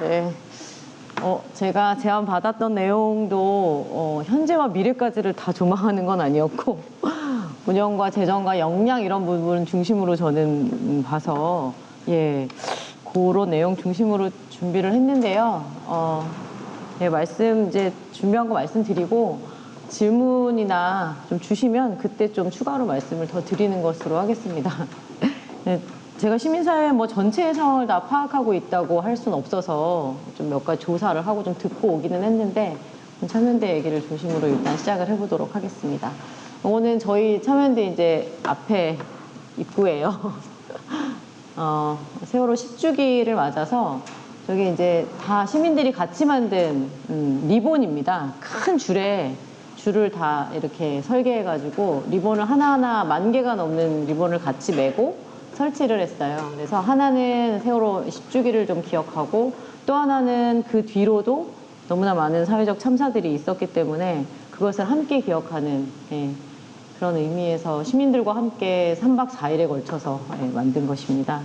네. 제가 제안 받았던 내용도 현재와 미래까지를 다 조망하는 건 아니었고 운영과 재정과 역량 이런 부분 중심으로 저는 봐서 그런 내용 중심으로 준비를 했는데요. 말씀 이제 준비한 거 말씀드리고 질문이나 좀 주시면 그때 좀 추가로 말씀을 더 드리는 것으로 하겠습니다. 네. 제가 시민사회 전체의 상황을 다 파악하고 있다고 할 수는 없어서 좀 몇 가지 조사를 하고 좀 듣고 오기는 했는데 참여연대 얘기를 중심으로 일단 시작을 해보도록 하겠습니다. 이거는 저희 참여연대 이제 앞에 입구예요. 세월호 10주기를 맞아서 저기 이제 다 시민들이 같이 만든 리본입니다. 큰 줄을 다 이렇게 설계해가지고 리본을 하나하나 10,000개가 넘는 리본을 같이 메고 설치를 했어요. 그래서 하나는 세월호 10주기를 좀 기억하고 또 하나는 그 뒤로도 너무나 많은 사회적 참사들이 있었기 때문에 그것을 함께 기억하는 그런 의미에서 시민들과 함께 3박 4일에 걸쳐서 만든 것입니다.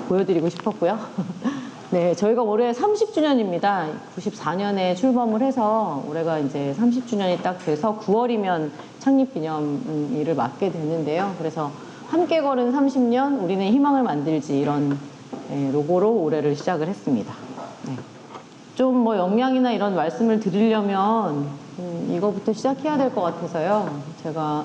보여드리고 싶었고요. 네, 저희가 올해 30주년입니다. 94년에 출범을 해서 올해가 이제 30주년이 딱 돼서 9월이면 창립기념일을 맞게 되는데요. 그래서 함께 걸은 30년 우리는 희망을 만들지 이런 로고로 올해를 시작을 했습니다. 네. 좀 역량이나 이런 말씀을 드리려면 이거부터 시작해야 될 것 같아서요. 제가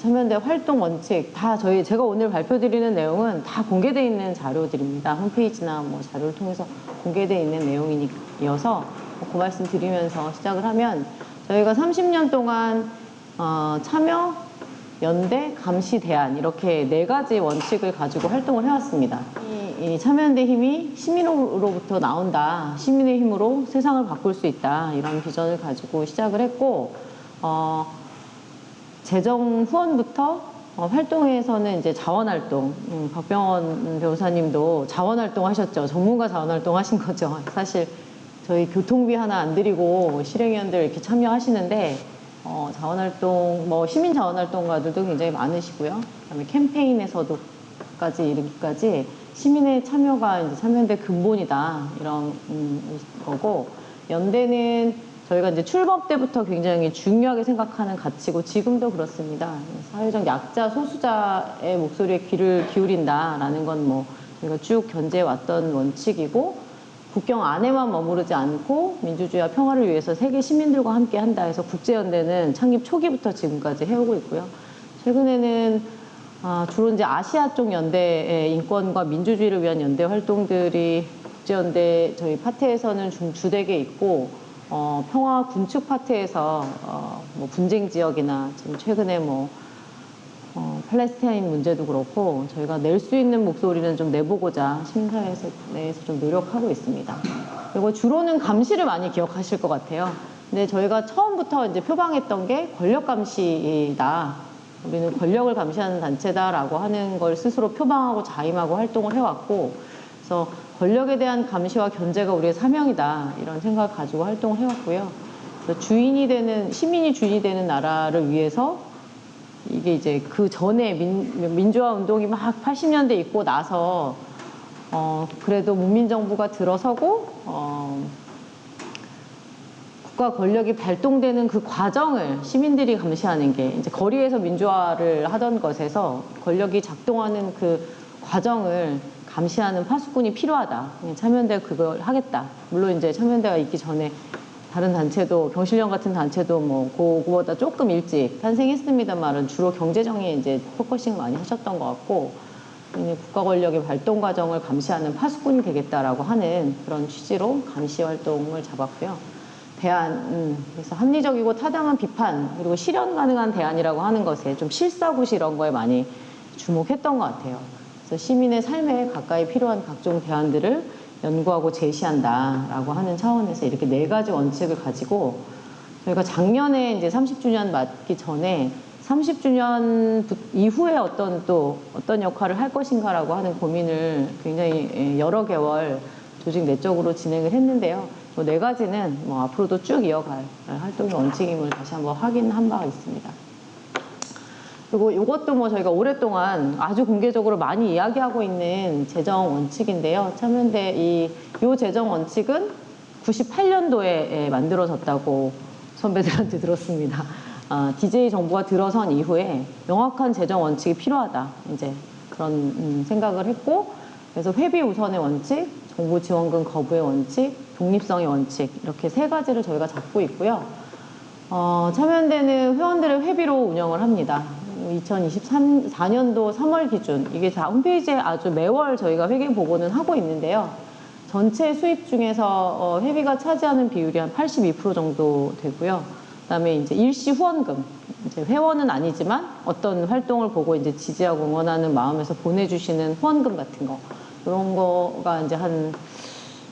참여연대 활동 원칙 다 제가 오늘 발표드리는 내용은 다 공개되어 있는 자료들입니다. 홈페이지나 자료를 통해서 공개되어 있는 내용이어서 그 말씀 드리면서 시작을 하면 저희가 30년 동안 참여, 연대, 감시, 대안 이렇게 4가지 원칙을 가지고 활동을 해왔습니다. 이 참여연대 힘이 시민으로부터 나온다. 시민의 힘으로 세상을 바꿀 수 있다. 이런 비전을 가지고 시작을 했고 재정 후원부터 활동에서는 이제 자원활동, 박병원 변호사님도 자원활동 하셨죠. 전문가 자원활동 하신 거죠. 사실 저희 교통비 하나 안 드리고 실행위원들 이렇게 참여하시는데 자원활동, 시민 자원활동가들도 굉장히 많으시고요. 그다음에 캠페인에서도까지 이르기까지 시민의 참여가 이제 참여연대 근본이다 이런 거고 연대는 저희가 이제 출범 때부터 굉장히 중요하게 생각하는 가치고 지금도 그렇습니다. 사회적 약자 소수자의 목소리에 귀를 기울인다라는 건 저희가 쭉 견제해 왔던 원칙이고. 국경 안에만 머무르지 않고 민주주의와 평화를 위해서 세계 시민들과 함께 한다 해서 국제연대는 창립 초기부터 지금까지 해오고 있고요. 최근에는 주로 이제 아시아 쪽 연대의 인권과 민주주의를 위한 연대 활동들이 국제연대 저희 파트에서는 좀 주되게 있고 평화 군축 파트에서 분쟁 지역이나 지금 최근에 팔레스타인 문제도 그렇고 저희가 낼 수 있는 목소리는 좀 내보고자 시민사회 내에서 좀 노력하고 있습니다. 그리고 주로는 감시를 많이 기억하실 것 같아요. 근데 저희가 처음부터 이제 표방했던 게 권력 감시다. 우리는 권력을 감시하는 단체다라고 하는 걸 스스로 표방하고 자임하고 활동을 해왔고, 그래서 권력에 대한 감시와 견제가 우리의 사명이다. 이런 생각을 가지고 활동을 해왔고요. 그래서 시민이 주인이 되는 나라를 위해서 이게 이제 그 전에 민주화 운동이 막 80년대 있고 나서 그래도 문민정부가 들어서고 국가 권력이 발동되는 그 과정을 시민들이 감시하는 게 이제 거리에서 민주화를 하던 것에서 권력이 작동하는 그 과정을 감시하는 파수꾼이 필요하다. 참여연대가 그걸 하겠다. 물론 이제 참여연대가 있기 전에 다른 단체도 경실련 같은 단체도 그거보다 조금 일찍 탄생했습니다만은 주로 경제정에 이제 포커싱을 많이 하셨던 것 같고 국가 권력의 발동 과정을 감시하는 파수꾼이 되겠다라고 하는 그런 취지로 감시 활동을 잡았고요. 대안, 그래서 합리적이고 타당한 비판 그리고 실현 가능한 대안이라고 하는 것에 좀 실사구시 이런 거에 많이 주목했던 것 같아요. 그래서 시민의 삶에 가까이 필요한 각종 대안들을 연구하고 제시한다라고 하는 차원에서 이렇게 4가지 원칙을 가지고 저희가 작년에 이제 30주년 맞기 전에 30주년 이후에 어떤 역할을 할 것인가라고 하는 고민을 굉장히 여러 개월 조직 내적으로 진행을 했는데요. 4가지는 앞으로도 쭉 이어갈 활동의 원칙임을 다시 한번 확인한 바가 있습니다. 그리고 이것도 뭐 저희가 오랫동안 아주 공개적으로 많이 이야기하고 있는 재정 원칙인데요. 참여연대 요 재정 원칙은 98년도에 만들어졌다고 선배들한테 들었습니다. DJ 정부가 들어선 이후에 명확한 재정 원칙이 필요하다. 이제 그런 생각을 했고, 그래서 회비 우선의 원칙, 정부 지원금 거부의 원칙, 독립성의 원칙, 이렇게 세 가지를 저희가 잡고 있고요. 참여연대는 회원들의 회비로 운영을 합니다. 2024년도 3월 기준, 이게 다 홈페이지에 아주 매월 저희가 회계 보고는 하고 있는데요. 전체 수입 중에서 회비가 차지하는 비율이 한 82% 정도 되고요. 그다음에 이제 일시 후원금, 이제 회원은 아니지만 어떤 활동을 보고 이제 지지하고 응원하는 마음에서 보내주시는 후원금 같은 거, 이런 거가 이제 한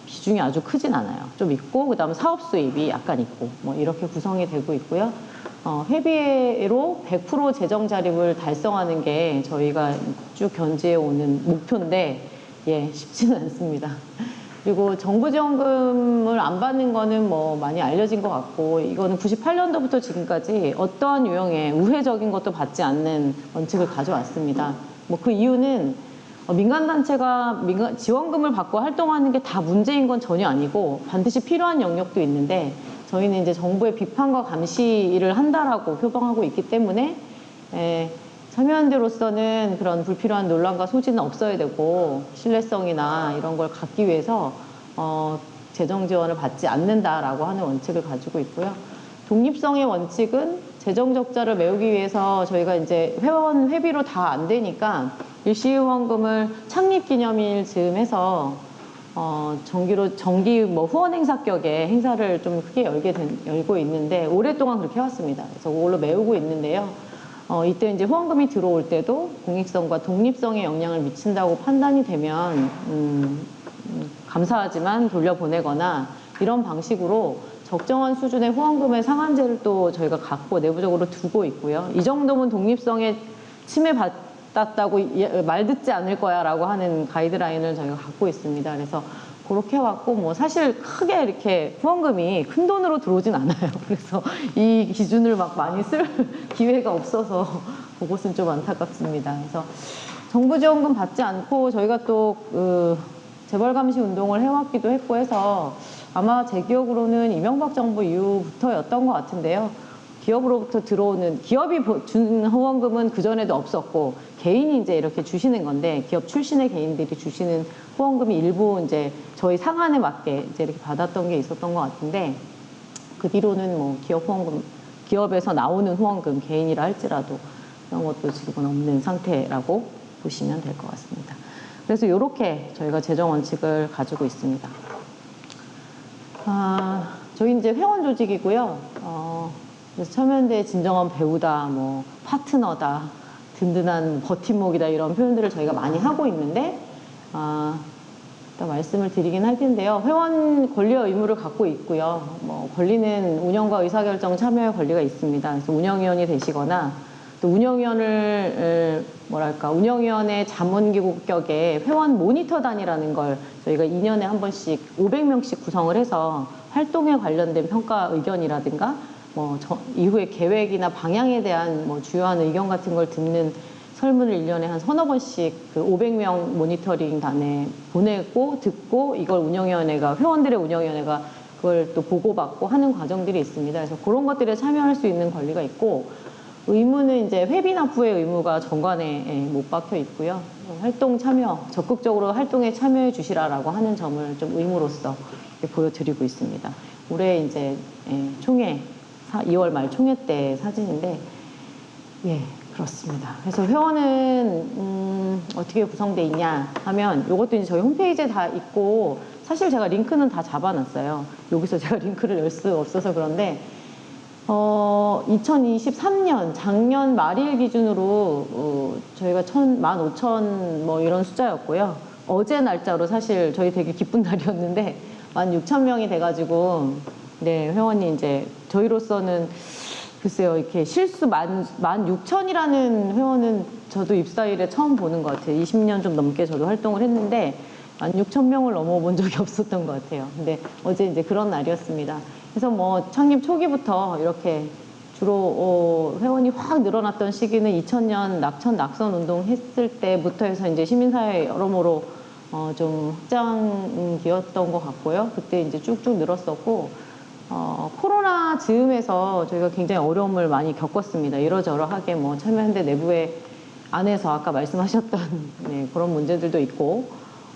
비중이 아주 크진 않아요. 좀 있고, 그다음에 사업 수입이 약간 있고, 뭐 이렇게 구성이 되고 있고요. 회비로 100% 재정 자립을 달성하는 게 저희가 쭉 견지해 오는 목표인데, 예, 쉽지는 않습니다. 그리고 정부 지원금을 안 받는 거는 뭐 많이 알려진 것 같고, 이거는 98년도부터 지금까지 어떠한 유형의 우회적인 것도 받지 않는 원칙을 가져왔습니다. 뭐 그 이유는 민간단체가 지원금을 받고 활동하는 게 다 문제인 건 전혀 아니고 반드시 필요한 영역도 있는데, 저희는 이제 정부의 비판과 감시를 한다라고 표방하고 있기 때문에 참여연대로서는 그런 불필요한 논란과 소지는 없어야 되고, 신뢰성이나 이런 걸 갖기 위해서 재정 지원을 받지 않는다라고 하는 원칙을 가지고 있고요. 독립성의 원칙은 재정 적자를 메우기 위해서 저희가 이제 회원 회비로 다 안 되니까 일시 후원금을 창립 기념일 즈음 해서 정기 뭐 후원 행사 격의 행사를 좀 크게 열고 있는데, 오랫동안 그렇게 해왔습니다. 그래서 그걸로 메우고 있는데요. 이때 이제 후원금이 들어올 때도 공익성과 독립성에 영향을 미친다고 판단이 되면 감사하지만 돌려보내거나 이런 방식으로 적정한 수준의 후원금의 상한제를 또 저희가 갖고 내부적으로 두고 있고요. 이 정도면 독립성에 침해받았다고 말 듣지 않을 거야 라고 하는 가이드라인을 저희가 갖고 있습니다. 그래서 그렇게 해왔고, 뭐 사실 크게 이렇게 후원금이 큰 돈으로 들어오진 않아요. 그래서 이 기준을 막 많이 쓸 기회가 없어서 그것은 좀 안타깝습니다. 그래서 정부 지원금 받지 않고 저희가 또 재벌 감시 운동을 해왔기도 했고 해서 아마 제 기억으로는 이명박 정부 이후부터였던 것 같은데요. 기업으로부터 들어오는, 기업이 준 후원금은 그전에도 없었고, 개인이 이제 이렇게 주시는 건데, 기업 출신의 개인들이 주시는 후원금이 일부 이제 저희 상한에 맞게 이제 이렇게 받았던 게 있었던 것 같은데, 그 뒤로는 뭐 기업 후원금, 기업에서 나오는 후원금, 개인이라 할지라도 그런 것도 지금은 없는 상태라고 보시면 될 것 같습니다. 그래서 이렇게 저희가 재정 원칙을 가지고 있습니다. 저희 이제 회원 조직이고요. 그래서 참여연대의 진정한 배우다, 뭐 파트너다, 든든한 버팀목이다, 이런 표현들을 저희가 많이 하고 있는데, 일단 말씀을 드리긴 할 텐데요. 회원 권리와 의무를 갖고 있고요. 뭐 권리는 운영과 의사결정 참여의 권리가 있습니다. 그래서 운영위원이 되시거나, 또 운영위원회 자문기구격의 회원 모니터단이라는 걸 저희가 2년에 한 번씩 500명씩 구성을 해서 활동에 관련된 평가 의견이라든가 뭐 이후의 계획이나 방향에 대한 뭐 주요한 의견 같은 걸 듣는 설문을 1년에 한 서너 번씩 그 500명 모니터링단에 보내고 듣고, 이걸 운영위원회가, 회원들의 운영위원회가 그걸 또 보고받고 하는 과정들이 있습니다. 그래서 그런 것들에 참여할 수 있는 권리가 있고, 의무는 이제 회비 납부의 의무가 정관에 못 박혀 있고요. 활동 참여, 적극적으로 활동에 참여해 주시라라고 하는 점을 좀 의무로서 보여드리고 있습니다. 올해 이제 총회, 2월 말 총회 때 사진인데, 예, 그렇습니다. 그래서 회원은 어떻게 구성돼 있냐 하면, 이것도 이제 저희 홈페이지에 다 있고, 사실 제가 링크는 다 잡아놨어요. 여기서 제가 링크를 열 수 없어서 그런데, 2023년 작년 말일 기준으로 저희가 15,000 뭐 이런 숫자였고요. 어제 날짜로 사실 저희 되게 기쁜 날이었는데 16,000명이 돼가지고, 네, 회원이 이제 저희로서는 글쎄요, 이렇게 실수 16,000이라는 회원은 저도 입사일에 처음 보는 것 같아요. 20년 좀 넘게 저도 활동을 했는데 16,000명을 넘어본 적이 없었던 것 같아요. 근데 어제 이제 그런 날이었습니다. 그래서 뭐 창립 초기부터 이렇게 주로 회원이 확 늘어났던 시기는 2000년 낙천 운동 했을 때부터 해서 이제 시민사회 여러모로 좀 확장기였던 것 같고요. 그때 이제 쭉쭉 늘었었고, 코로나 즈음에서 저희가 굉장히 어려움을 많이 겪었습니다. 이러저러하게 뭐 참여연대 내부에 안에서 아까 말씀하셨던 네, 그런 문제들도 있고,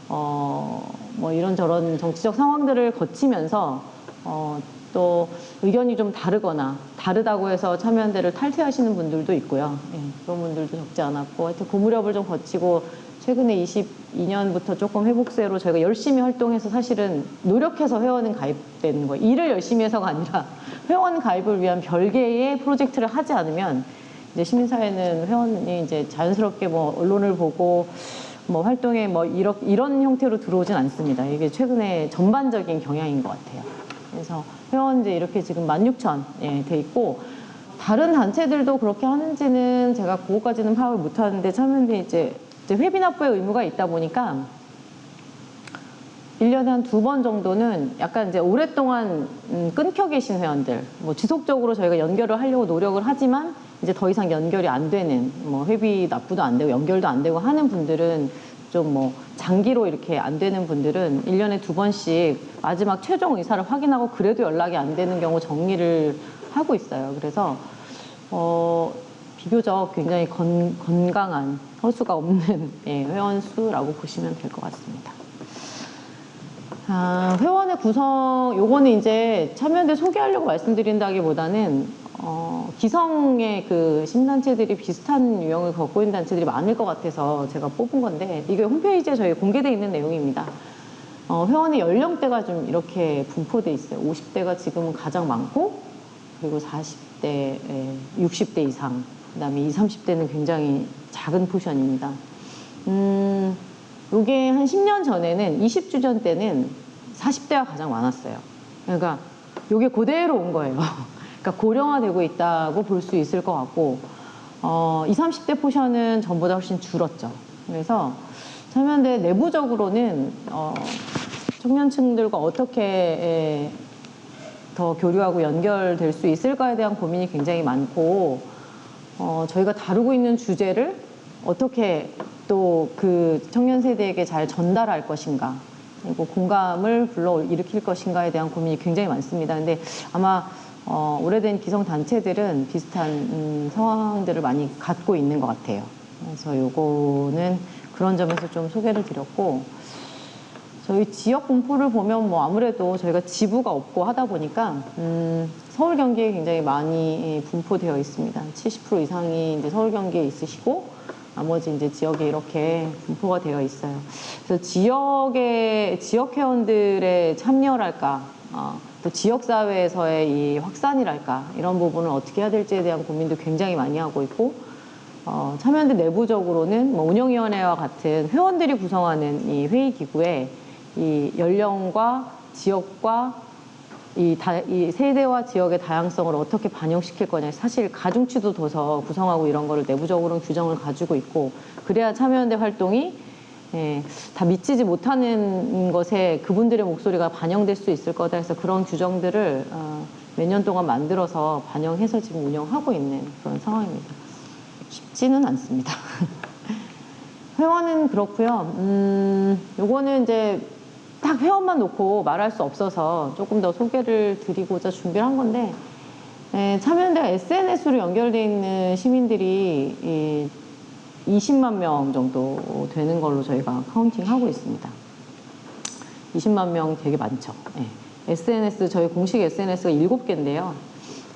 뭐 이런저런 정치적 상황들을 거치면서 또 의견이 좀 다르다고 해서 참여연대를 탈퇴하시는 분들도 있고요. 예, 그런 분들도 적지 않았고, 하여튼 그 무렵을 좀 거치고 최근에 22년부터 조금 회복세로 저희가 열심히 활동해서 사실은 노력해서 회원은 가입되는 거예요. 일을 열심히 해서가 아니라 회원 가입을 위한 별개의 프로젝트를 하지 않으면 이제 시민사회는 회원이 이제 자연스럽게 뭐 언론을 보고 뭐 활동에 뭐 이런 형태로 들어오진 않습니다. 이게 최근에 전반적인 경향인 것 같아요. 그래서 회원 이제 이렇게 지금 16,000 예, 돼 있고, 다른 단체들도 그렇게 하는지는 제가 그거까지는 파악을 못 하는데, 참여연대 이제 회비 납부의 의무가 있다 보니까 1년에 한 2번 정도는 약간 이제 오랫동안 끊겨 계신 회원들, 뭐 지속적으로 저희가 연결을 하려고 노력을 하지만 이제 더 이상 연결이 안 되는, 뭐 회비 납부도 안 되고 연결도 안 되고 하는 분들은, 좀 뭐 장기로 이렇게 안 되는 분들은 1년에 2번씩 마지막 최종 의사를 확인하고 그래도 연락이 안 되는 경우 정리를 하고 있어요. 그래서 비교적 굉장히 건강한, 허수가 없는 예, 회원 수라고 보시면 될 것 같습니다. 회원의 구성, 요거는 이제 참여연대 소개하려고 말씀드린다기보다는 기성의 그 시민단체들이 비슷한 유형을 갖고 있는 단체들이 많을 것 같아서 제가 뽑은 건데, 이게 홈페이지에 저희 공개되어 있는 내용입니다. 회원의 연령대가 좀 이렇게 분포되어 있어요. 50대가 지금은 가장 많고, 그리고 40대, 60대 이상, 그 다음에 20, 30대는 굉장히 작은 포션입니다. 요게 한 10년 전에는, 20주 전 때는 40대가 가장 많았어요. 그러니까 요게 그대로 온 거예요. 그러니까 고령화되고 있다고 볼 수 있을 것 같고, 20, 30대 포션은 전보다 훨씬 줄었죠. 그래서 참여연대 내부적으로는 청년층들과 어떻게 더 교류하고 연결될 수 있을까에 대한 고민이 굉장히 많고, 저희가 다루고 있는 주제를 어떻게 또 그 청년 세대에게 잘 전달할 것인가, 그리고 공감을 불러일으킬 것인가에 대한 고민이 굉장히 많습니다. 근데 아마 오래된 기성 단체들은 비슷한 상황들을 많이 갖고 있는 것 같아요. 그래서 요거는 그런 점에서 좀 소개를 드렸고, 저희 지역 분포를 보면 뭐 아무래도 저희가 지부가 없고 하다 보니까 서울 경기에 굉장히 많이 분포되어 있습니다. 70% 이상이 이제 서울 경기에 있으시고, 나머지 이제 지역에 이렇게 분포가 되어 있어요. 그래서 지역 회원들의 참여랄까, 또 지역사회에서의 이 확산이랄까, 이런 부분을 어떻게 해야 될지에 대한 고민도 굉장히 많이 하고 있고, 참여연대 내부적으로는 뭐 운영위원회와 같은 회원들이 구성하는 이 회의기구에 이 연령과 지역과 이 세대와 지역의 다양성을 어떻게 반영시킬 거냐, 사실 가중치도 둬서 구성하고 이런 거를 내부적으로는 규정을 가지고 있고, 그래야 참여연대 활동이 다 미치지 못하는 것에 그분들의 목소리가 반영될 수 있을 거다 해서 그런 규정들을 몇 년 동안 만들어서 반영해서 지금 운영하고 있는 그런 상황입니다. 쉽지는 않습니다. 회원은 그렇고요. 요거는 이제 딱 회원만 놓고 말할 수 없어서 조금 더 소개를 드리고자 준비를 한 건데, 참여연대가 SNS로 연결되어 있는 시민들이 20만 명 정도 되는 걸로 저희가 카운팅하고 있습니다. 20만 명 되게 많죠. SNS, 저희 공식 SNS가 7개인데요.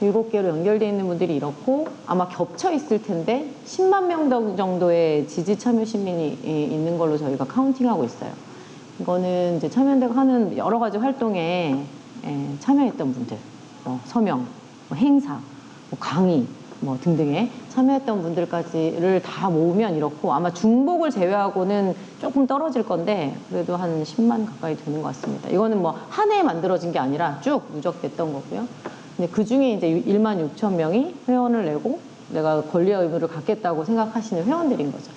7개로 연결되어 있는 분들이 이렇고, 아마 겹쳐 있을 텐데 10만 명 정도의 지지 참여 시민이 있는 걸로 저희가 카운팅하고 있어요. 이거는 이제 참여연대가 하는 여러 가지 활동에 참여했던 분들, 서명, 행사, 강의 등등에 참여했던 분들까지를 다 모으면 이렇고, 아마 중복을 제외하고는 조금 떨어질 건데 그래도 한 10만 가까이 되는 것 같습니다. 이거는 뭐 한 해에 만들어진 게 아니라 쭉 누적됐던 거고요. 근데 그 중에 이제 16,000명이 회원을 내고 내가 권리와 의무를 갖겠다고 생각하시는 회원들인 거죠.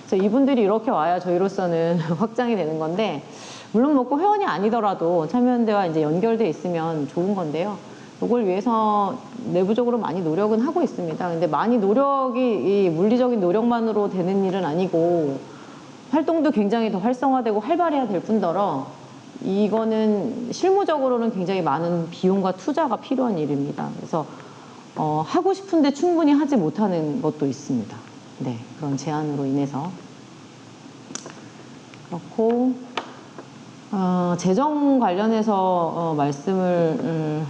그래서 이분들이 이렇게 와야 저희로서는 확장이 되는 건데, 물론 뭐 꼭 회원이 아니더라도 참여연대와 이제 연결돼 있으면 좋은 건데요. 이걸 위해서 내부적으로 많이 노력은 하고 있습니다. 근데 많이 이 물리적인 노력만으로 되는 일은 아니고 활동도 굉장히 더 활성화되고 활발해야 될 뿐더러 이거는 실무적으로는 굉장히 많은 비용과 투자가 필요한 일입니다. 그래서 하고 싶은데 충분히 하지 못하는 것도 있습니다. 네, 그런 제한으로 인해서. 그렇고 재정 관련해서 말씀을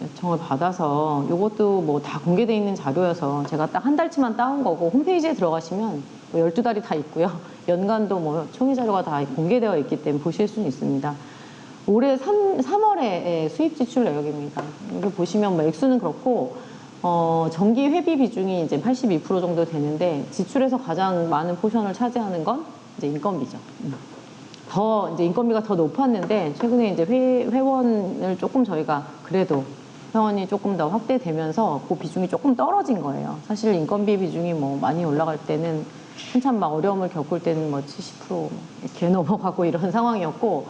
요청을 받아서 이것도 뭐 다 공개되어 있는 자료여서 제가 딱 한 달치만 따온 거고 홈페이지에 들어가시면 뭐 12달이 다 있고요. 연간도 뭐 총의 자료가 다 공개되어 있기 때문에 보실 수는 있습니다. 올해 3월에 수입 지출 내역입니다. 여기 보시면 뭐 액수는 그렇고 정기 회비 비중이 이제 82% 정도 되는데 지출에서 가장 많은 포션을 차지하는 건 이제 인건비죠. 이제 인건비가 더 높았는데 최근에 이제 회원을 조금 저희가 그래도 회원이 조금 더 확대되면서 그 비중이 조금 떨어진 거예요. 사실 인건비 비중이 뭐 많이 올라갈 때는 한참 막 어려움을 겪을 때는 뭐 70% 이렇게 넘어가고 이런 상황이었고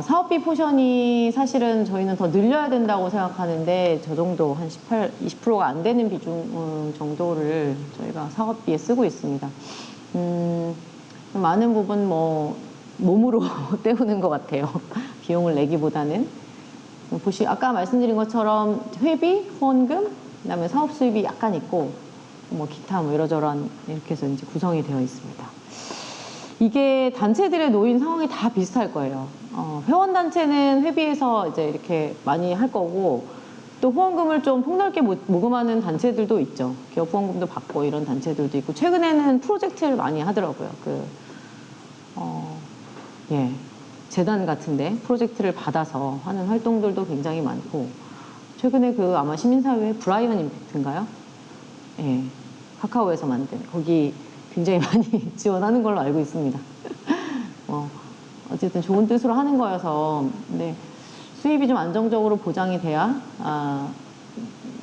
사업비 포션이 사실은 저희는 더 늘려야 된다고 생각하는데 저 정도 한 20%가 안 되는 비중 정도를 저희가 사업비에 쓰고 있습니다. 많은 부분 뭐 몸으로 때우는 것 같아요. 비용을 내기보다는. 아까 말씀드린 것처럼 회비, 후원금, 그다음에 사업 수입이 약간 있고 뭐 기타 뭐 이러저러한 이렇게 해서 이제 구성이 되어 있습니다. 이게 단체들의 노인 상황이 다 비슷할 거예요. 회원 단체는 회비에서 이제 이렇게 많이 할 거고 또 후원금을 좀 폭넓게 모금하는 단체들도 있죠. 기업 후원금도 받고 이런 단체들도 있고 최근에는 프로젝트를 많이 하더라고요. 재단 같은데 프로젝트를 받아서 하는 활동들도 굉장히 많고 최근에 아마 시민사회 브라이언 임팩트인가요? 예, 카카오에서 만든 거기 굉장히 많이 지원하는 걸로 알고 있습니다. 어쨌든 좋은 뜻으로 하는 거여서 근데 수입이 좀 안정적으로 보장이 돼야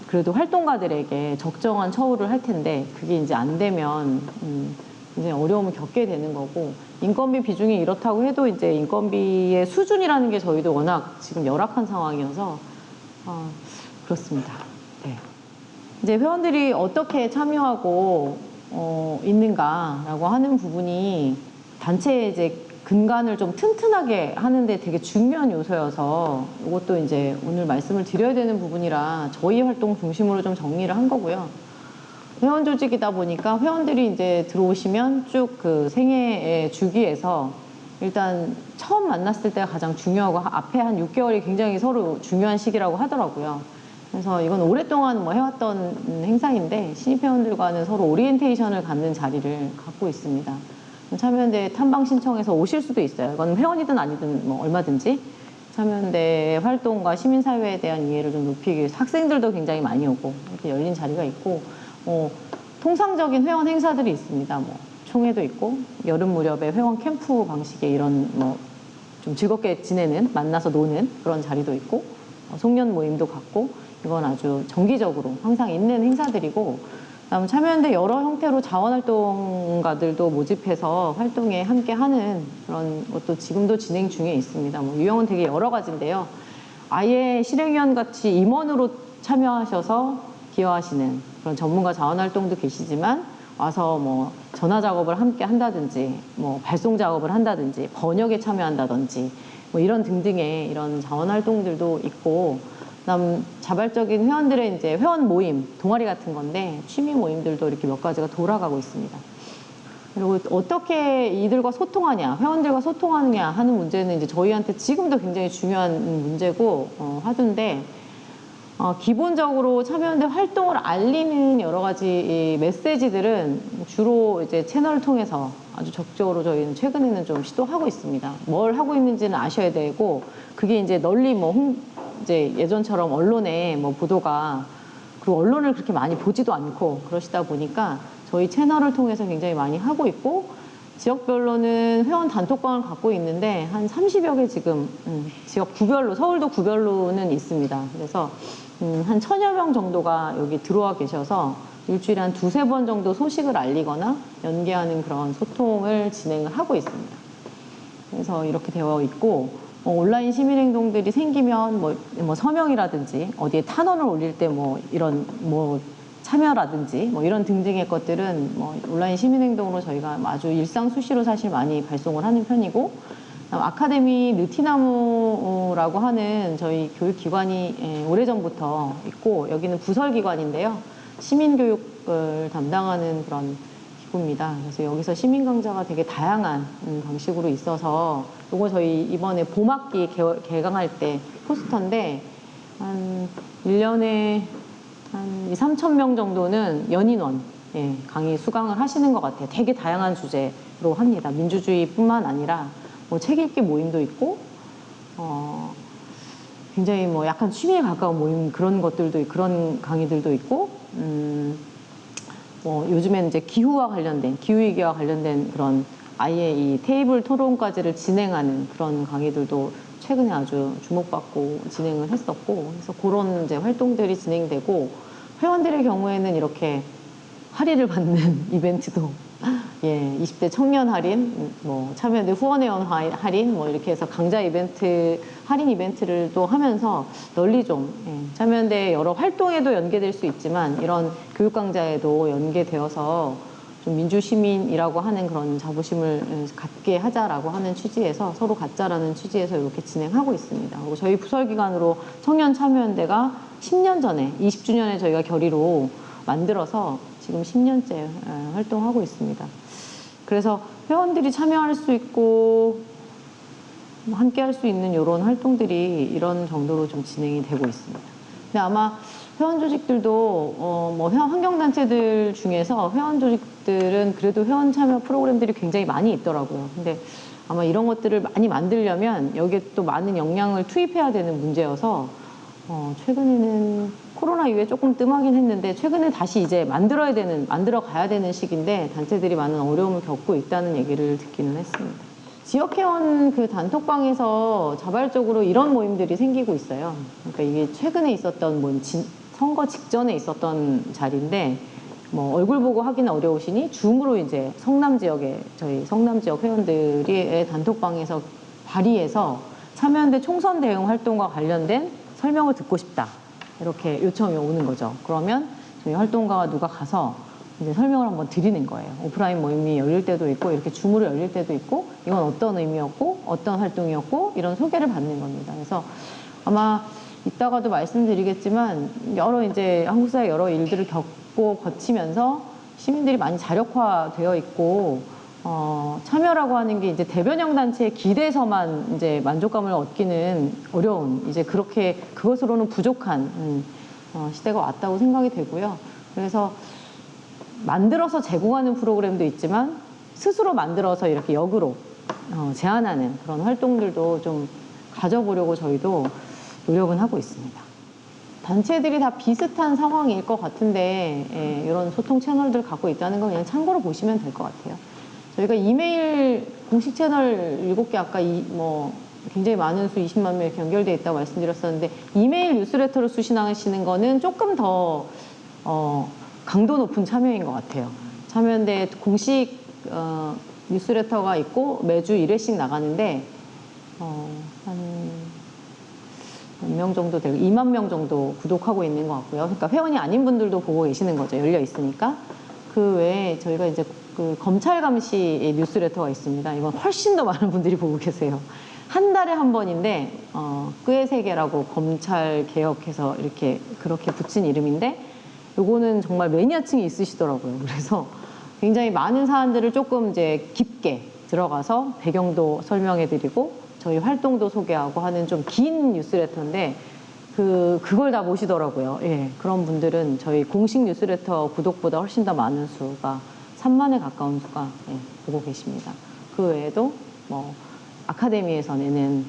그래도 활동가들에게 적정한 처우를 할 텐데 그게 이제 안 되면 이제 어려움을 겪게 되는 거고 인건비 비중이 이렇다고 해도 이제 인건비의 수준이라는 게 저희도 워낙 지금 열악한 상황이어서 그렇습니다. 네. 이제 회원들이 어떻게 참여하고 있는가라고 하는 부분이 단체의 이제 근간을 좀 튼튼하게 하는데 되게 중요한 요소여서 이것도 이제 오늘 말씀을 드려야 되는 부분이라 저희 활동 중심으로 좀 정리를 한 거고요. 회원 조직이다 보니까 회원들이 이제 들어오시면 쭉 그 생애의 주기에서 일단 처음 만났을 때가 가장 중요하고 앞에 한 6개월이 굉장히 서로 중요한 시기라고 하더라고요. 그래서 이건 오랫동안 뭐 해왔던 행사인데 신입 회원들과는 서로 오리엔테이션을 갖는 자리를 갖고 있습니다. 참여연대 탐방 신청해서 오실 수도 있어요. 이건 회원이든 아니든 뭐 얼마든지 참여연대 활동과 시민사회에 대한 이해를 좀 높이기 위해서 학생들도 굉장히 많이 오고 이렇게 열린 자리가 있고 통상적인 회원 행사들이 있습니다. 뭐 총회도 있고 여름 무렵에 회원 캠프 방식의 이런 뭐 좀 즐겁게 지내는 만나서 노는 그런 자리도 있고 송년 모임도 갖고 이건 아주 정기적으로 항상 있는 행사들이고 그다음 참여연대 여러 형태로 자원활동가들도 모집해서 활동에 함께하는 그런 것도 지금도 진행 중에 있습니다. 뭐 유형은 되게 여러 가지인데요. 아예 실행위원 같이 임원으로 참여하셔서 기여하시는 그런 전문가 자원활동도 계시지만 와서 뭐 전화 작업을 함께 한다든지 뭐 발송 작업을 한다든지 번역에 참여한다든지 뭐 이런 등등의 이런 자원활동들도 있고 그다음 자발적인 회원들의 이제 회원 모임, 동아리 같은 건데 취미 모임들도 이렇게 몇 가지가 돌아가고 있습니다. 그리고 어떻게 이들과 소통하냐, 회원들과 소통하느냐 하는 문제는 이제 저희한테 지금도 굉장히 중요한 문제고 화두인데 기본적으로 참여연대 활동을 알리는 여러 가지 메시지들은 주로 이제 채널을 통해서 아주 적극적으로 저희는 최근에는 좀 시도하고 있습니다. 뭘 하고 있는지는 아셔야 되고 그게 이제 널리 뭐 이제 예전처럼 언론에 뭐 보도가 그리고 언론을 그렇게 많이 보지도 않고 그러시다 보니까 저희 채널을 통해서 굉장히 많이 하고 있고 지역별로는 회원 단톡방을 갖고 있는데 한 30여 개 지금 지역 구별로 서울도 구별로는 있습니다. 그래서 한 1000여 명 정도가 여기 들어와 계셔서 일주일에 한 2~3번 정도 소식을 알리거나 연계하는 그런 소통을 진행을 하고 있습니다. 그래서 이렇게 되어 있고 온라인 시민행동들이 생기면 뭐 서명이라든지 어디에 탄원을 올릴 때 뭐 이런 뭐 참여라든지 뭐 이런 등등의 것들은 뭐 온라인 시민행동으로 저희가 아주 일상 수시로 사실 많이 발송을 하는 편이고, 아카데미 느티나무라고 하는 저희 교육기관이 오래전부터 있고, 여기는 부설기관인데요. 시민교육을 담당하는 그런 기구입니다. 그래서 여기서 시민강좌가 되게 다양한 방식으로 있어서, 요거 저희 이번에 봄학기 개강할 때 포스터인데, 한 1년에 한 2, 3천 명 정도는 연인원 강의 수강을 하시는 것 같아요. 되게 다양한 주제로 합니다. 민주주의뿐만 아니라 뭐 책 읽기 모임도 있고, 굉장히 뭐 약간 취미에 가까운 모임 그런 것들도, 그런 강의들도 있고, 뭐 요즘에는 이제 기후와 관련된, 기후위기와 관련된 그런 아예 이 테이블 토론까지를 진행하는 그런 강의들도 최근에 아주 주목받고 진행을 했었고, 그래서 그런 이제 활동들이 진행되고, 회원들의 경우에는 이렇게 할인을 받는 이벤트도 20대 청년 할인, 뭐 참여연대 후원회원 할인, 뭐 이렇게 해서 강좌 이벤트, 할인 이벤트를 또 하면서 널리 좀 참여연대 여러 활동에도 연계될 수 있지만 이런 교육 강좌에도 연계되어서 좀 민주시민이라고 하는 그런 자부심을 갖게 하자라고 하는 취지에서, 서로 갖자라는 취지에서 이렇게 진행하고 있습니다. 그리고 저희 부설기관으로 청년 참여연대가 10년 전에, 20주년에 저희가 결의로 만들어서 지금 10년째 활동하고 있습니다. 그래서 회원들이 참여할 수 있고 함께 할 수 있는 이런 활동들이 이런 정도로 좀 진행이 되고 있습니다. 근데 아마 회원 조직들도 뭐 환경단체들 중에서 회원 조직들은 그래도 회원 참여 프로그램들이 굉장히 많이 있더라고요. 근데 아마 이런 것들을 많이 만들려면 여기에 또 많은 역량을 투입해야 되는 문제여서 최근에는 코로나 이후에 조금 뜸하긴 했는데, 최근에 다시 이제 만들어 가야 되는 시기인데 단체들이 많은 어려움을 겪고 있다는 얘기를 듣기는 했습니다. 지역회원 그 단톡방에서 자발적으로 이런 모임들이 생기고 있어요. 그러니까 이게 최근에 있었던 모임, 선거 직전에 있었던 자리인데, 뭐 얼굴 보고 하기는 어려우시니 줌으로 이제 성남 지역에, 저희 성남 지역 회원들이 단톡방에서 발의해서 참여연대 총선 대응 활동과 관련된 설명을 듣고 싶다, 이렇게 요청이 오는 거죠. 그러면 저희 활동가가 누가 가서 이제 설명을 한번 드리는 거예요. 오프라인 모임이 열릴 때도 있고, 이렇게 줌으로 열릴 때도 있고, 이건 어떤 의미였고, 어떤 활동이었고, 이런 소개를 받는 겁니다. 그래서 아마 이따가도 말씀드리겠지만, 여러 이제 한국 사회 여러 일들을 겪고 거치면서 시민들이 많이 자력화되어 있고, 참여라고 하는 게 이제 대변형 단체의 기대에서만 이제 만족감을 얻기는 어려운, 이제 그렇게 그것으로는 부족한 시대가 왔다고 생각이 되고요. 그래서 만들어서 제공하는 프로그램도 있지만 스스로 만들어서 이렇게 역으로 제안하는 그런 활동들도 좀 가져보려고 저희도 노력은 하고 있습니다. 단체들이 다 비슷한 상황일 것 같은데, 이런 소통 채널들 갖고 있다는 거 그냥 참고로 보시면 될 것 같아요. 저희가 이메일 공식 채널 7개, 아까 뭐 굉장히 많은 수 20만 명 이렇게 연결되어 있다고 말씀드렸었는데, 이메일 뉴스레터를 수신하시는 거는 조금 더 강도 높은 참여인 것 같아요. 참여연대 공식 뉴스레터가 있고 매주 1회씩 나가는데 한 몇 명 정도 되고 2만 명 정도 구독하고 있는 것 같고요. 그러니까 회원이 아닌 분들도 보고 계시는 거죠. 열려 있으니까. 그 외에 저희가 이제 그 검찰 감시 뉴스레터가 있습니다. 이건 훨씬 더 많은 분들이 보고 계세요. 한 달에 한 번인데 끄의 세계라고 검찰 개혁해서 이렇게 그렇게 붙인 이름인데, 요거는 정말 매니아층이 있으시더라고요. 그래서 굉장히 많은 사안들을 조금 이제 깊게 들어가서 배경도 설명해드리고 저희 활동도 소개하고 하는 좀 긴 뉴스레터인데, 그걸 다 보시더라고요. 예, 그런 분들은 저희 공식 뉴스레터 구독보다 훨씬 더 많은 수가, 3만에 가까운 수가 보고 계십니다. 그 외에도 뭐 아카데미에서 내는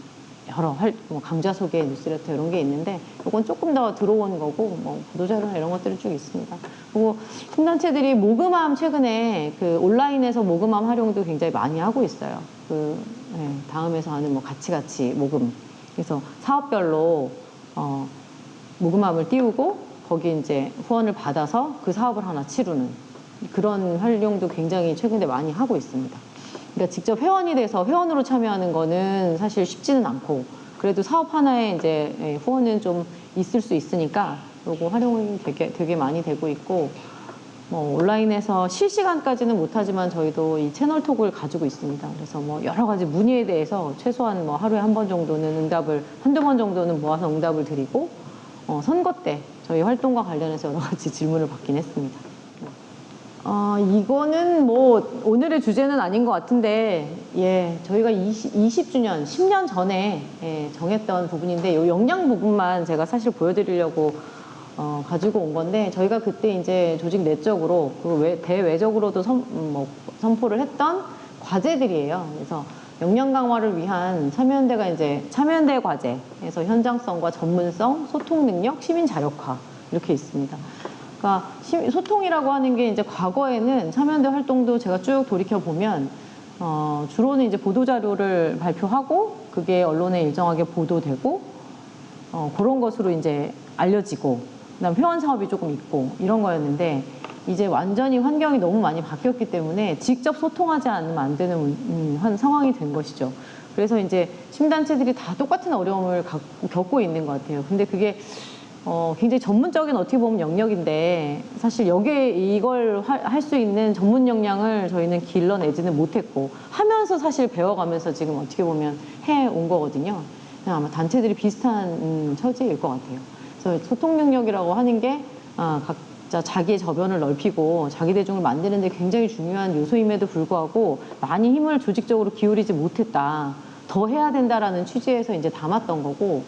여러 뭐 강좌 소개 뉴스레터 이런 게 있는데, 이건 조금 더 들어온 거고, 뭐 보도자료나 이런 것들이 쭉 있습니다. 그리고 팀단체들이 모금함, 최근에 그 온라인에서 모금함 활용도 굉장히 많이 하고 있어요. 다음에서 하는 뭐 같이 모금. 그래서 사업별로 모금함을 띄우고 거기 이제 후원을 받아서 그 사업을 하나 치르는 그런 활용도 굉장히 최근에 많이 하고 있습니다. 그러니까 직접 회원이 돼서 회원으로 참여하는 거는 사실 쉽지는 않고, 그래도 사업 하나에 이제 후원은 좀 있을 수 있으니까 요거 활용이 되게 많이 되고 있고, 뭐 온라인에서 실시간까지는 못하지만 저희도 이 채널톡을 가지고 있습니다. 그래서 뭐 여러 가지 문의에 대해서 최소한 뭐 하루에 한 번 정도는 한두 번 정도는 모아서 응답을 드리고, 선거 때 저희 활동과 관련해서 여러 가지 질문을 받긴 했습니다. 이거는 뭐 오늘의 주제는 아닌 것 같은데, 예, 저희가 20주년, 10년 전에 정했던 부분인데, 이 역량 부분만 제가 사실 보여드리려고 가지고 온 건데, 저희가 그때 이제 조직 내적으로 그리고 대외적으로도 선포를 했던 과제들이에요. 그래서 역량 강화를 위한 참여연대가 이제 참여연대 과제에서 현장성과 전문성, 소통 능력, 시민 자력화 이렇게 있습니다. 그러니까 소통이라고 하는 게 이제 과거에는 참여연대 활동도 제가 쭉 돌이켜 보면 주로는 이제 보도 자료를 발표하고 그게 언론에 일정하게 보도되고 그런 것으로 이제 알려지고, 그다음 회원 사업이 조금 있고 이런 거였는데, 이제 완전히 환경이 너무 많이 바뀌었기 때문에 직접 소통하지 않으면 안 되는 한 상황이 된 것이죠. 그래서 이제 시민단체들이 다 똑같은 어려움을 겪고 있는 것 같아요. 근데 그게 굉장히 전문적인 어떻게 보면 영역인데, 사실 여기에 이걸 할 수 있는 전문 역량을 저희는 길러내지는 못했고, 하면서 사실 배워가면서 지금 어떻게 보면 해온 거거든요. 아마 단체들이 비슷한 처지일 것 같아요. 그래서 소통 능력이라고 하는 게 각자 자기의 저변을 넓히고 자기 대중을 만드는 데 굉장히 중요한 요소임에도 불구하고 많이 힘을 조직적으로 기울이지 못했다. 더 해야 된다라는 취지에서 이제 담았던 거고,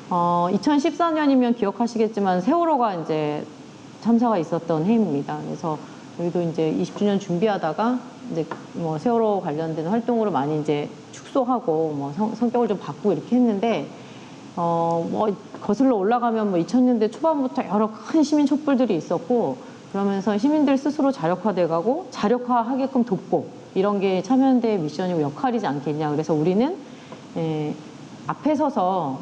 2014년이면 기억하시겠지만 세월호가 이제 참사가 있었던 해입니다. 그래서 저희도 이제 20주년 준비하다가 이제 뭐 세월호 관련된 활동으로 많이 이제 축소하고 뭐 성격을 좀 바꾸고 이렇게 했는데, 뭐 거슬러 올라가면 뭐 2000년대 초반부터 여러 큰 시민 촛불들이 있었고, 그러면서 시민들 스스로 자력화돼 가고 자력화하게끔 돕고, 이런 게 참여연대의 미션이고 역할이지 않겠냐. 그래서 우리는 앞에 서서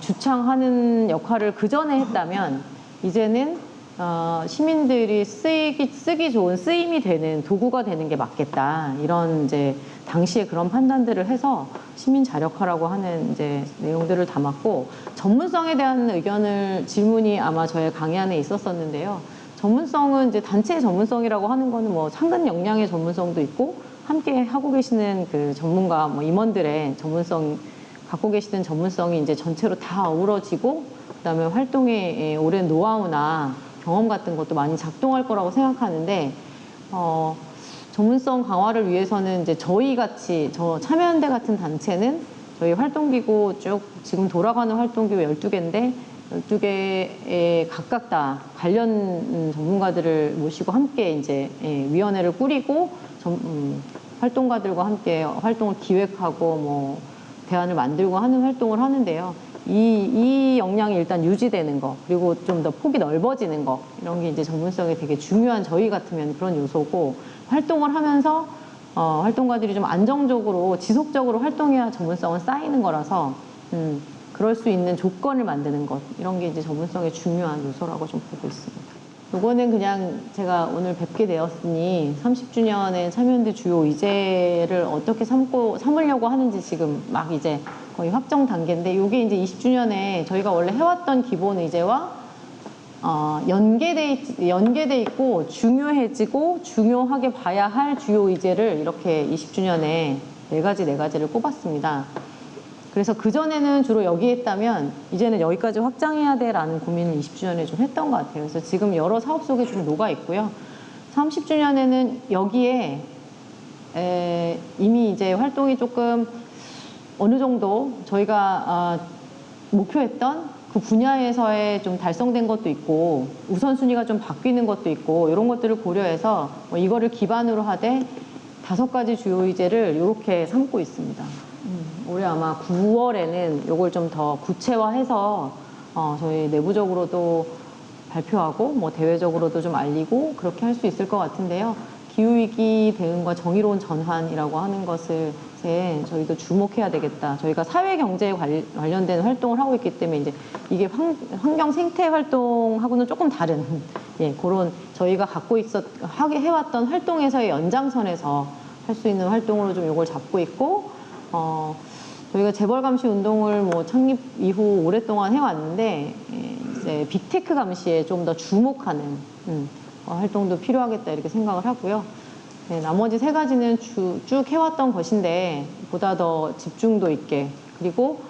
주창하는 역할을 그 전에 했다면, 이제는 시민들이 쓰기 좋은 쓰임이 되는 도구가 되는 게 맞겠다. 이런 이제 당시에 그런 판단들을 해서 시민 자력화라고 하는 이제 내용들을 담았고, 전문성에 대한 질문이 아마 저의 강의 안에 있었었는데요. 전문성은 이제 단체의 전문성이라고 하는 거는 뭐 상근 역량의 전문성도 있고, 함께 하고 계시는 그 전문가 뭐 임원들의 갖고 계시는 전문성이 이제 전체로 다 어우러지고, 그다음에 활동의 오랜 노하우나 경험 같은 것도 많이 작동할 거라고 생각하는데, 전문성 강화를 위해서는 이제 저 참여연대 같은 단체는 저희 활동기구 쭉 지금 돌아가는 활동기구 12개인데 12개에 각각 다 관련 전문가들을 모시고 함께 이제 위원회를 꾸리고 활동가들과 함께 활동을 기획하고 뭐 대안을 만들고 하는 활동을 하는데요. 이 역량이 일단 유지되는 거, 그리고 좀 더 폭이 넓어지는 거, 이런 게 이제 전문성이 되게 중요한, 저희 같으면 그런 요소고, 활동을 하면서 활동가들이 좀 안정적으로 지속적으로 활동해야 전문성은 쌓이는 거라서 그럴 수 있는 조건을 만드는 것, 이런 게 이제 전문성의 중요한 요소라고 좀 보고 있습니다. 요거는 그냥 제가 오늘 뵙게 되었으니 30주년의 참여연대 주요 의제를 어떻게 삼으려고 하는지 지금 막 이제 거의 확정 단계인데, 이게 이제 20주년에 저희가 원래 해왔던 기본 의제와 연계돼 있고 중요해지고 중요하게 봐야 할 주요 의제를 이렇게 20주년에 네 가지를 꼽았습니다. 그래서 그전에는 주로 여기 했다면 이제는 여기까지 확장해야 돼라는 고민을 20주년에 좀 했던 것 같아요. 그래서 지금 여러 사업 속에 좀 녹아 있고요. 30주년에는 여기에 이미 이제 활동이 조금 어느 정도 저희가 목표했던 그 분야에서의 좀 달성된 것도 있고, 우선순위가 좀 바뀌는 것도 있고, 이런 것들을 고려해서 이거를 기반으로 하되 5가지 주요 의제를 이렇게 삼고 있습니다. 올해 아마 9월에는 이걸 좀 더 구체화해서 저희 내부적으로도 발표하고 뭐 대외적으로도 좀 알리고 그렇게 할 수 있을 것 같은데요. 기후위기 대응과 정의로운 전환이라고 하는 것을 저희도 주목해야 되겠다. 저희가 사회경제에 관련된 활동을 하고 있기 때문에 이제 이게 환경 생태 활동하고는 조금 다른 그런 저희가 해왔던 활동에서의 연장선에서 할 수 있는 활동으로 좀 이걸 잡고 있고, 저희가 재벌 감시 운동을 뭐 창립 이후 오랫동안 해왔는데, 이제 빅테크 감시에 좀 더 주목하는 활동도 필요하겠다 이렇게 생각을 하고요. 네, 나머지 세 가지는 쭉 해왔던 것인데 보다 더 집중도 있게, 그리고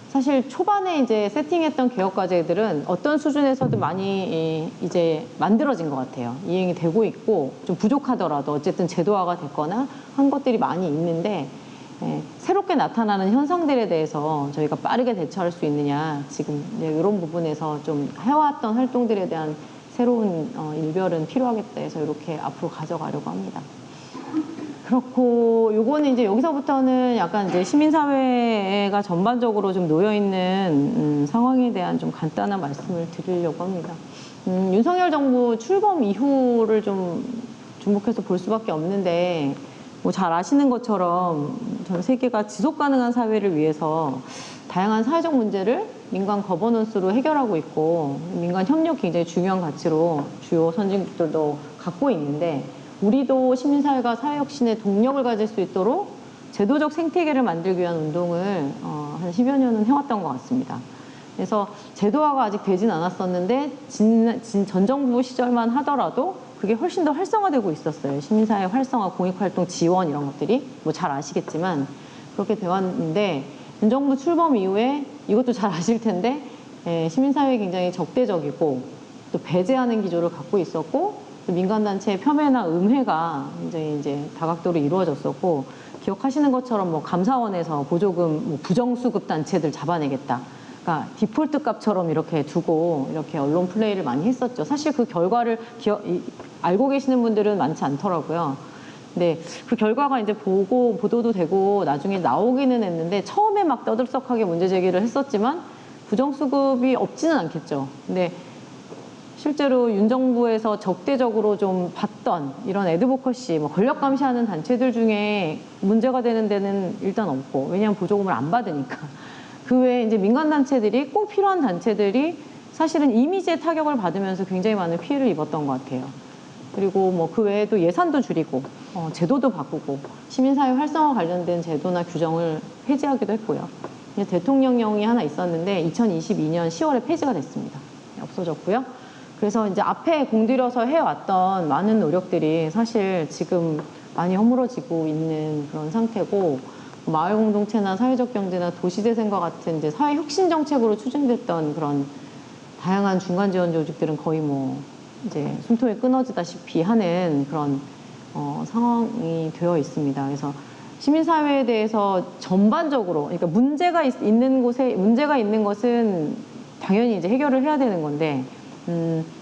사실 초반에 이제 세팅했던 개혁 과제들은 어떤 수준에서도 많이 이제 만들어진 것 같아요. 이행이 되고 있고 좀 부족하더라도 어쨌든 제도화가 됐거나 한 것들이 많이 있는데, 새롭게 나타나는 현상들에 대해서 저희가 빠르게 대처할 수 있느냐, 지금 이런 부분에서 좀 해왔던 활동들에 대한 새로운 일별은 필요하겠다 해서 이렇게 앞으로 가져가려고 합니다. 그렇고 요거는 이제 여기서부터는 약간 이제 시민사회가 전반적으로 좀 놓여있는 상황에 대한 좀 간단한 말씀을 드리려고 합니다. 윤석열 정부 출범 이후를 좀 주목해서 볼 수밖에 없는데, 뭐 잘 아시는 것처럼 전 세계가 지속 가능한 사회를 위해서 다양한 사회적 문제를 민간 거버넌스로 해결하고 있고, 민간 협력 굉장히 중요한 가치로 주요 선진국들도 갖고 있는데, 우리도 시민사회가 사회혁신의 동력을 가질 수 있도록 제도적 생태계를 만들기 위한 운동을 한 10여 년은 해왔던 것 같습니다. 그래서 제도화가 아직 되진 않았었는데 전 정부 시절만 하더라도 그게 훨씬 더 활성화되고 있었어요. 시민사회 활성화, 공익활동 지원 이런 것들이 뭐 잘 아시겠지만 그렇게 되었는데, 전 정부 출범 이후에 이것도 잘 아실 텐데, 시민사회 굉장히 적대적이고 또 배제하는 기조를 갖고 있었고, 민간단체의 폄훼나 음해가 이제 다각도로 이루어졌었고, 기억하시는 것처럼 뭐 감사원에서 보조금 뭐 부정수급 단체들 잡아내겠다, 그러니까 디폴트 값처럼 이렇게 두고 이렇게 언론 플레이를 많이 했었죠. 사실 그 결과를 알고 계시는 분들은 많지 않더라고요. 근데 그 결과가 이제 보도도 되고 나중에 나오기는 했는데, 처음에 막 떠들썩하게 문제 제기를 했었지만 부정수급이 없지는 않겠죠. 근데 실제로 윤 정부에서 적대적으로 좀 봤던 이런 애드보커시, 뭐 권력 감시하는 단체들 중에 문제가 되는 데는 일단 없고, 왜냐하면 보조금을 안 받으니까. 그 외에 이제 민간 단체들이 꼭 필요한 단체들이 사실은 이미지의 타격을 받으면서 굉장히 많은 피해를 입었던 것 같아요. 그리고 뭐 그 외에도 예산도 줄이고, 제도도 바꾸고, 시민사회 활성화 관련된 제도나 규정을 폐지하기도 했고요. 대통령령이 하나 있었는데 2022년 10월에 폐지가 됐습니다. 없어졌고요. 그래서 이제 앞에 공들여서 해왔던 많은 노력들이 사실 지금 많이 허물어지고 있는 그런 상태고, 마을 공동체나 사회적 경제나 도시재생과 같은 이제 사회 혁신 정책으로 추진됐던 그런 다양한 중간 지원 조직들은 거의 뭐 이제 숨통이 끊어지다시피 하는 그런 상황이 되어 있습니다. 그래서 시민사회에 대해서 전반적으로, 그러니까 문제가 있는 것은 당연히 이제 해결을 해야 되는 건데,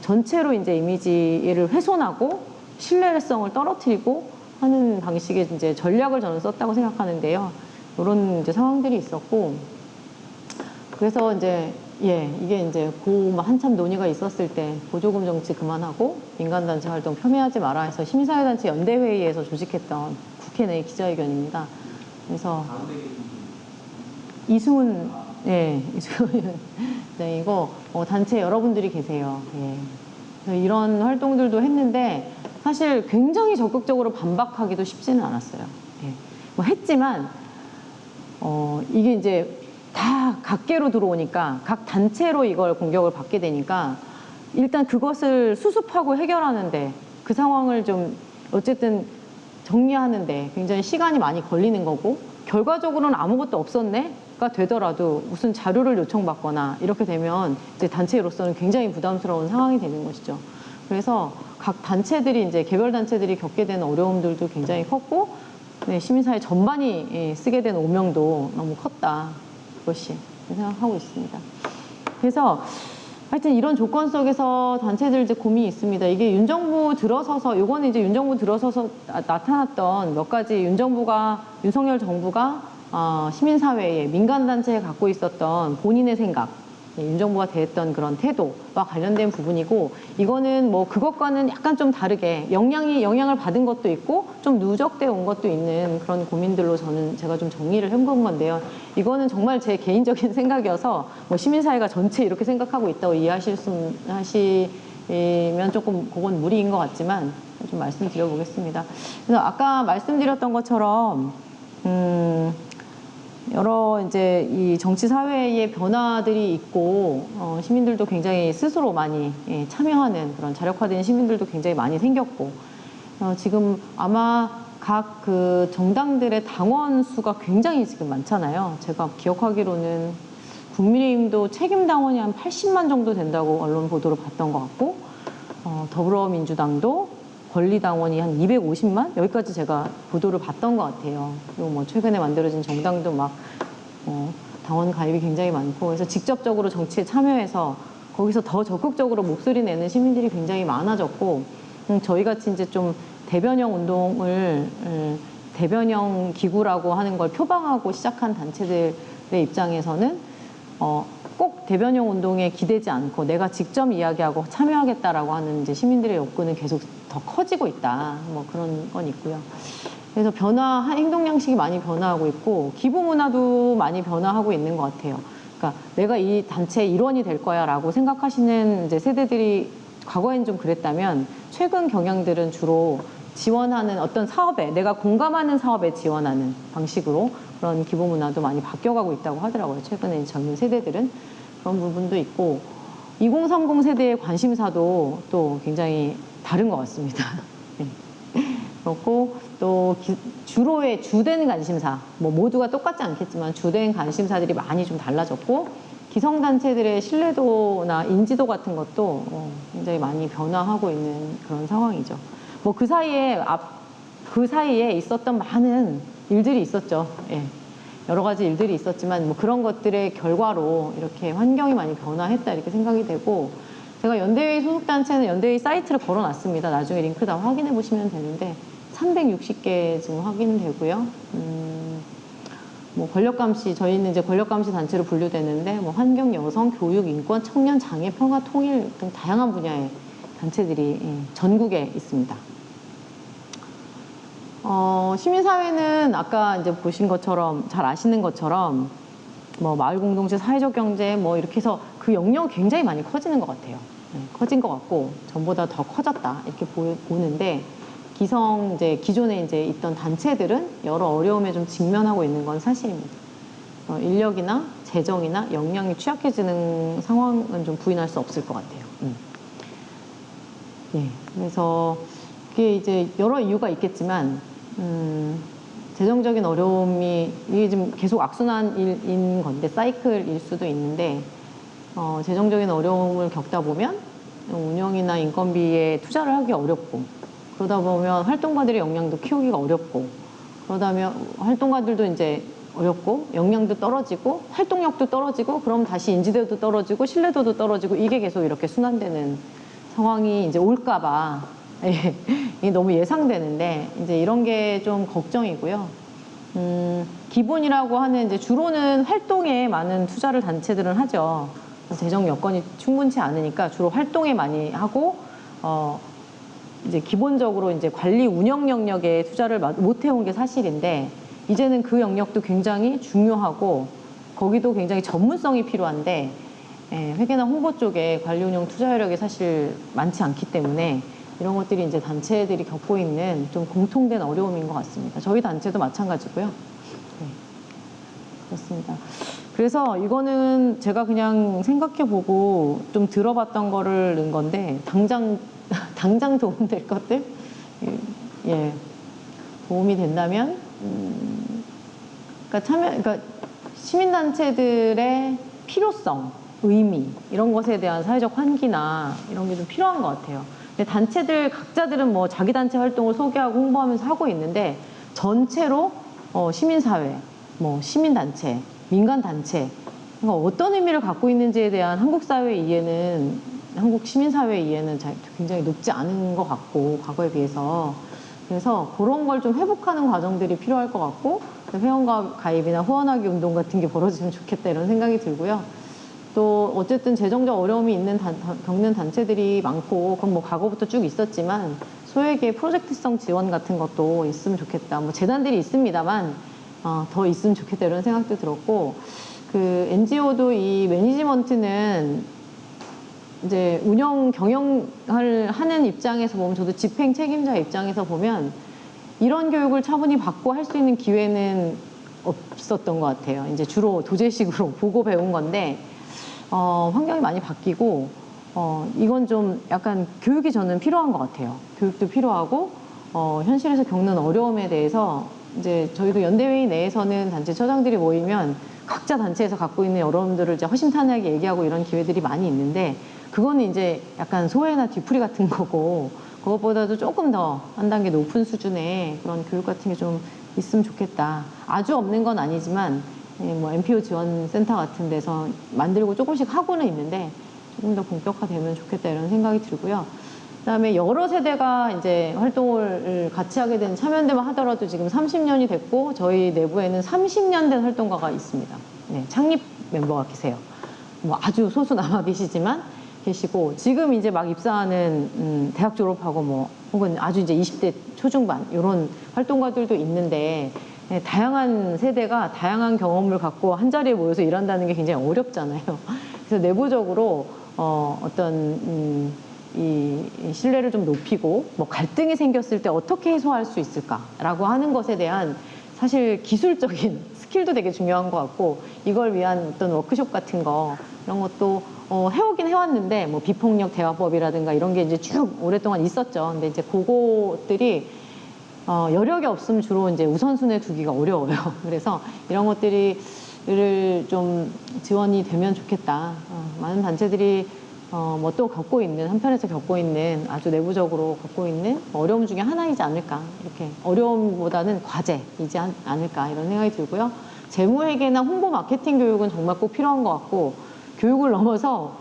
전체로 이제 이미지를 훼손하고 신뢰성을 떨어뜨리고 하는 방식의 이제 전략을 저는 썼다고 생각하는데요. 이런 이제 상황들이 있었고, 그래서 이제 이게 이제 한참 논의가 있었을 때 보조금 정치 그만하고 민간단체 활동 폄훼하지 마라 해서 시민사회단체 연대회의에서 조직했던 국회 내 기자회견입니다. 그래서 이승훈, 이승훈, 네, 이거 단체 여러분들이 계세요. 이런 활동들도 했는데 사실 굉장히 적극적으로 반박하기도 쉽지는 않았어요. 뭐 했지만 이게 이제 다 각계로 들어오니까 각 단체로 이걸 공격을 받게 되니까, 일단 그것을 수습하고 해결하는데, 그 상황을 좀 어쨌든 정리하는데 굉장히 시간이 많이 걸리는 거고, 결과적으로는 아무것도 없었네가 되더라도 무슨 자료를 요청받거나 이렇게 되면 이제 단체로서는 굉장히 부담스러운 상황이 되는 것이죠. 그래서 각 단체들이 이제 개별 단체들이 겪게 되는 어려움들도 굉장히 컸고, 시민사회 전반이 쓰게 된 오명도 너무 컸다, 그것이 생각하고 있습니다. 그래서 하여튼 이런 조건 속에서 단체들 이제 고민이 있습니다. 이게 윤정부 들어서서, 요거는 이제 윤정부 들어서서 나타났던 몇 가지 윤석열 정부가 시민사회에, 민간단체에 갖고 있었던 본인의 생각, 윤정부가 대했던 그런 태도와 관련된 부분이고, 이거는 뭐 그것과는 약간 좀 다르게 영향을 받은 것도 있고 좀 누적되어 온 것도 있는 그런 고민들로 제가 좀 정리를 해본 건데요. 이거는 정말 제 개인적인 생각이어서 뭐 시민사회가 전체 이렇게 생각하고 있다고 이해하시면 조금 그건 무리인 것 같지만, 좀 말씀드려 보겠습니다. 그래서 아까 말씀드렸던 것처럼 여러 이제 이 정치 사회의 변화들이 있고 시민들도 굉장히 스스로 많이 참여하는 그런 자력화된 시민들도 굉장히 많이 생겼고 지금 아마 각 그 정당들의 당원 수가 굉장히 지금 많잖아요. 제가 기억하기로는 국민의힘도 책임 당원이 한 80만 정도 된다고 언론 보도를 봤던 것 같고 더불어민주당도 권리당원이 한 250만? 여기까지 제가 보도를 봤던 것 같아요. 그리고 뭐 최근에 만들어진 정당도 막 당원 가입이 굉장히 많고 그래서 직접적으로 정치에 참여해서 거기서 더 적극적으로 목소리 내는 시민들이 굉장히 많아졌고 저희같이 이제 좀 대변형 운동을 대변형 기구라고 하는 걸 표방하고 시작한 단체들의 입장에서는 꼭 대변형 운동에 기대지 않고 내가 직접 이야기하고 참여하겠다라고 하는 이제 시민들의 욕구는 계속 더 커지고 있다. 뭐 그런 건 있고요. 그래서 행동 양식이 많이 변화하고 있고 기부 문화도 많이 변화하고 있는 것 같아요. 그러니까 내가 이 단체의 일원이 될 거야라고 생각하시는 이제 세대들이 과거엔 좀 그랬다면 최근 경향들은 주로 지원하는 어떤 사업에 내가 공감하는 사업에 지원하는 방식으로 그런 기부 문화도 많이 바뀌어가고 있다고 하더라고요. 최근에 젊은 세대들은 그런 부분도 있고 2030 세대의 관심사도 또 굉장히 다른 것 같습니다. 그렇고 또 주로의 주된 관심사 뭐 모두가 똑같지 않겠지만 주된 관심사들이 많이 좀 달라졌고 기성단체들의 신뢰도나 인지도 같은 것도 굉장히 많이 변화하고 있는 그런 상황이죠. 뭐 그 사이에 있었던 많은 일들이 있었죠. 예. 여러 가지 일들이 있었지만 뭐 그런 것들의 결과로 이렇게 환경이 많이 변화했다 이렇게 생각이 되고 제가 연대회 소속단체는 연대회 사이트를 걸어놨습니다. 나중에 링크 다 확인해 보시면 되는데 360개 지금 확인되고요. 뭐 권력감시 저희는 이제 권력감시 단체로 분류되는데 뭐 환경, 여성, 교육, 인권, 청년, 장애, 평화, 통일 등 다양한 분야의 단체들이 전국에 있습니다. 시민사회는 아까 이제 보신 것처럼 잘 아시는 것처럼 뭐 마을 공동체, 사회적 경제 뭐 이렇게 해서 그 영역이 굉장히 많이 커지는 것 같아요. 커진 것 같고 전보다 더 커졌다 이렇게 보는데 기존에 이제 있던 단체들은 여러 어려움에 좀 직면하고 있는 건 사실입니다. 인력이나 재정이나 역량이 취약해지는 상황은 좀 부인할 수 없을 것 같아요. 예, 그래서 그게 이제 여러 이유가 있겠지만 재정적인 어려움이 이게 지금 계속 악순환인 건데 사이클일 수도 있는데 재정적인 어려움을 겪다 보면 운영이나 인건비에 투자를 하기 어렵고 그러다 보면 활동가들의 역량도 키우기가 어렵고 그러다면 활동가들도 이제 어렵고 역량도 떨어지고 활동력도 떨어지고 그럼 다시 인지도도 떨어지고 신뢰도도 떨어지고 이게 계속 이렇게 순환되는 상황이 이제 올까봐 이게 너무 예상되는데 이제 이런 게 좀 걱정이고요. 기본이라고 하는 이제 주로는 활동에 많은 투자를 단체들은 하죠. 재정 여건이 충분치 않으니까 주로 활동에 많이 하고 이제 기본적으로 이제 관리 운영 영역에 투자를 못 해온 게 사실인데 이제는 그 영역도 굉장히 중요하고 거기도 굉장히 전문성이 필요한데 회계나 홍보 쪽에 관리 운영 투자 여력이 사실 많지 않기 때문에 이런 것들이 이제 단체들이 겪고 있는 좀 공통된 어려움인 것 같습니다. 저희 단체도 마찬가지고요. 네, 그렇습니다. 그래서 이거는 제가 그냥 생각해보고 좀 들어봤던 거를 넣은 건데 당장 도움될 것들 도움이 된다면 그러니까 시민단체들의 필요성, 의미 이런 것에 대한 사회적 환기나 이런 게 좀 필요한 것 같아요. 근데 단체들 각자들은 뭐 자기 단체 활동을 소개하고 홍보하면서 하고 있는데 전체로 시민사회, 뭐 시민단체, 민간단체 그러니까 어떤 의미를 갖고 있는지에 대한 한국 시민사회 이해는 굉장히 높지 않은 것 같고 과거에 비해서 그래서 그런 걸 좀 회복하는 과정들이 필요할 것 같고 회원 가입이나 후원하기 운동 같은 게 벌어지면 좋겠다 이런 생각이 들고요. 또 어쨌든 재정적 어려움이 겪는 단체들이 많고 그건 뭐 과거부터 쭉 있었지만 소액의 프로젝트성 지원 같은 것도 있으면 좋겠다. 뭐 재단들이 있습니다만 더 있으면 좋겠다 이런 생각도 들었고 그 NGO도 이 매니지먼트는 이제 운영 경영을 하는 입장에서 보면, 저도 집행 책임자 입장에서 보면 이런 교육을 차분히 받고 할 수 있는 기회는 없었던 것 같아요. 이제 주로 도제식으로 보고 배운 건데, 환경이 많이 바뀌고, 이건 좀 약간 교육이 저는 필요한 것 같아요. 교육도 필요하고, 현실에서 겪는 어려움에 대해서 이제 저희도 연대회의 내에서는 단체 처장들이 모이면 각자 단체에서 갖고 있는 어려움들을 이제 허심탄회하게 얘기하고 이런 기회들이 많이 있는데, 그거는 이제 약간 소외나 뒤풀이 같은 거고, 그것보다도 조금 더 한 단계 높은 수준의 그런 교육 같은 게 좀 있으면 좋겠다. 아주 없는 건 아니지만, 뭐 NPO 지원센터 같은 데서 만들고 조금씩 하고는 있는데, 조금 더 본격화되면 좋겠다 이런 생각이 들고요. 그다음에 여러 세대가 이제 활동을 같이 하게 된 참여연대만 하더라도 지금 30년이 됐고, 저희 내부에는 30년 된 활동가가 있습니다. 네, 창립 멤버가 계세요. 뭐 아주 소수 남아 계시지만 계시고, 지금 이제 막 입사하는 대학 졸업하고 뭐 혹은 아주 이제 20대 초중반 이런 활동가들도 있는데, 네, 다양한 세대가 다양한 경험을 갖고 한 자리에 모여서 일한다는 게 굉장히 어렵잖아요. 그래서 내부적으로 어떤 이 신뢰를 좀 높이고, 뭐 갈등이 생겼을 때 어떻게 해소할 수 있을까라고 하는 것에 대한 사실 기술적인 스킬도 되게 중요한 것 같고, 이걸 위한 어떤 워크숍 같은 거 이런 것도 해오긴 해왔는데, 뭐 비폭력 대화법이라든가 이런 게 이제 쭉 오랫동안 있었죠. 근데 이제 그것들이 여력이 없으면 주로 이제 우선순위에 두기가 어려워요. 그래서 이런 것들이 좀 지원이 되면 좋겠다. 많은 단체들이 뭐 또 겪고 있는, 한편에서 겪고 있는, 아주 내부적으로 겪고 있는 어려움 중에 하나이지 않을까. 이렇게 어려움보다는 과제이지 않을까 이런 생각이 들고요. 재무회계나 홍보 마케팅 교육은 정말 꼭 필요한 것 같고, 교육을 넘어서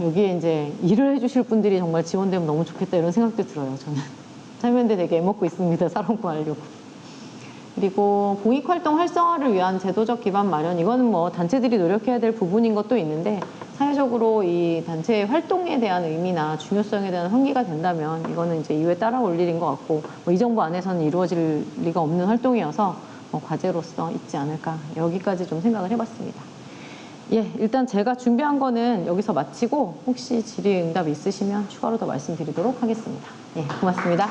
여기에 이제 일을 해주실 분들이 정말 지원되면 너무 좋겠다 이런 생각도 들어요. 저는 참여연대 되게 애먹고 있습니다. 사롱구 하려고. 그리고 공익활동 활성화를 위한 제도적 기반 마련, 이거는 뭐 단체들이 노력해야 될 부분인 것도 있는데, 사회적으로 이 단체의 활동에 대한 의미나 중요성에 대한 환기가 된다면 이거는 이제 이후에 따라올 일인 것 같고, 뭐 이 정부 안에서는 이루어질 리가 없는 활동이어서 과제로서 있지 않을까, 여기까지 좀 생각을 해봤습니다. 예, 일단 제가 준비한 거는 여기서 마치고, 혹시 질의응답 있으시면 추가로 더 말씀드리도록 하겠습니다. 예, 고맙습니다.